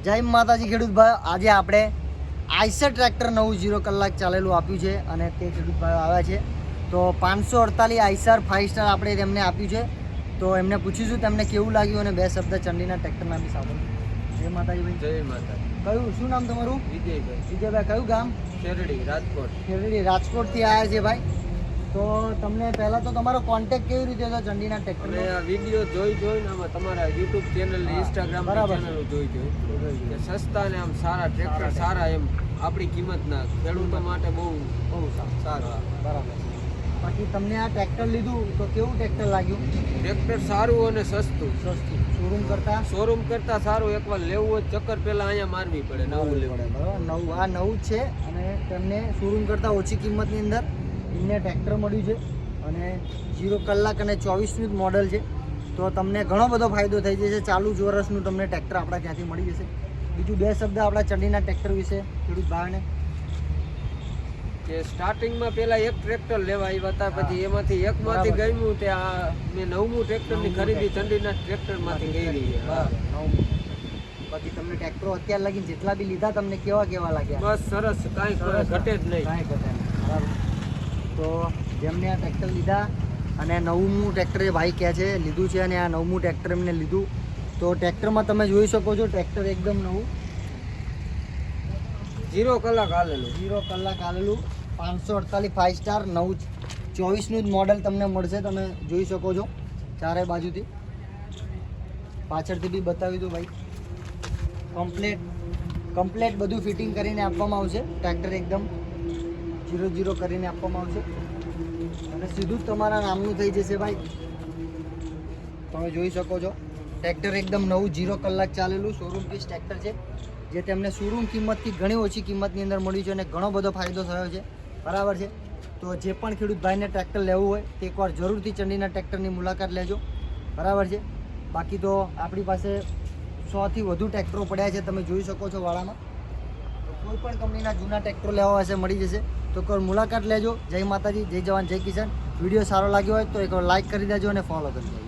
જય માતાજી ખેડૂત ભાઈ, આજે આપણે આઈસર ટ્રેક્ટર નવું 0 કલાક ચાલેલું આપ્યું છે અને તે ખેડૂત ભાઈઓ આવ્યા છે. તો 548 આઈસર 5 સ્ટાર આપણે તેમને આપ્યું છે. તો એમને પૂછીશું તેમને કેવું લાગ્યું અને બે શબ્દ ચંડીના ટ્રેક્ટરના બી સાંભળ્યું. જય માતાજી ભાઈ. જય માતા. કયું શું નામ તમારું? વિજયભાઈ. વિજયભાઈ, કયું ગામ? શેરડી, રાજકોટ. શેરડી, રાજકોટથી આવ્યા છે ભાઈ. તો તમને પહેલાં તો તમારો કોન્ટેક્ટ કેવી રીતે હતો ચંડીના ટ્રેક્ટર? અને આ વિડીયો જોઈને આમાં તમારા યુટ્યુબ ચેનલ ઇન્સ્ટાગ્રામ ચેનલ જોઈ કે સસ્તા ને આમ સારા ટ્રેક્ટર સારા એમ આપણી કિંમતના ખેડૂતો માટે બહુ સારા. બરાબર. બાકી તમને આ ટ્રેક્ટર લીધું તો કેવું ટ્રેક્ટર લાગ્યું? ટ્રેક્ટર સારું અને સસ્તું. સસ્તું શોરૂમ કરતા સારું. એકવાર લેવું હોય ચક્કર પહેલા અહીંયા મારવી પડે. નવું લેવું પડે. બરાબર. નવું જ છે અને તેમને શોરૂમ કરતાં ઓછી કિંમતની અંદર એમને ટ્રેક્ટર મળ્યું છે અને 0 કલાક અને 24નું જ મોડલ છે. તો તમને ઘણો બધો ફાયદો થઈ જશે. ચાલુ જ વર્ષનું તમને ટ્રેક્ટર આપણા ત્યાંથી મળી જશે. બીજું બે શબ્દ આપણા ચંડીના ટ્રેક્ટર વિશે ખેડૂત ભાઈને. કે સ્ટાર્ટિંગમાં પહેલા એક ટ્રેક્ટર લેવા આવ્યા હતા, પછી એમાંથી એકમાંથી ગમ્યું તે આ મેં 9મું ટ્રેક્ટરની ખરીદી ચંડીના ટ્રેક્ટરમાંથી કરી. બાકી તમને ટ્રેક્ટરો અત્યાર લગીને જેટલા બી લીધા તમને કેવા લાગ્યા? બસ સરસ, કાંઈ ઘટે જ નહીં. કાંઈ ઘટે નહીં. બરાબર. તો જેમને આ ટ્રેક્ટર લીધા અને 9મું ટ્રેક્ટર એ ભાઈ કહે છે લીધું છે અને આ 9મું ટ્રેક્ટર એમને લીધું. તો ટ્રેક્ટરમાં તમે જોઈ શકો છો ટ્રેક્ટર એકદમ નવું 0 કલાક હાલેલું. 0 કલાક હાલેલું 548 5 સ્ટાર 924નું જ મોડલ તમને મળશે. તમે જોઈ શકો છો ચારે બાજુથી. પાછળથી બી બતાવી દઉં ભાઈ. કમ્પ્લેટ બધું ફિટિંગ કરીને આપવામાં આવશે. ટ્રેક્ટર એકદમ 0 કરીને આપવામાં આવશે અને સીધું જ તમારા નામનું થઈ જશે ભાઈ. તમે જોઈ શકો છો ટ્રેક્ટર એકદમ નવું 0 કલાક ચાલેલું શોરૂમ પીસ ટ્રેક્ટર છે, જે તેમને શોરૂમ કિંમતથી ઘણી ઓછી કિંમતની અંદર મળ્યું છે અને ઘણો બધો ફાયદો થયો છે. બરાબર છે. તો જે પણ ખેડૂત ભાઈને ટ્રેક્ટર લેવું હોય તે એકવાર જરૂરથી ચંડીના ટ્રેક્ટરની મુલાકાત લેજો. બરાબર છે. બાકી તો આપણી પાસે 100થી વધુ ટ્રેક્ટરો પડ્યા છે, તમે જોઈ શકો છો વાળામાં. તો કોઈ પણ કંપનીના જૂના ટ્રેક્ટરો લેવા હશે મળી જશે. તો એકવાર મુલાકાત લેજો. જય માતાજી, જય જવાન, જય કિસાન. વિડીયો સારો લાગ્યો હોય તો એકવાર લાઇક કરી દેજો અને ફોલો કરજો.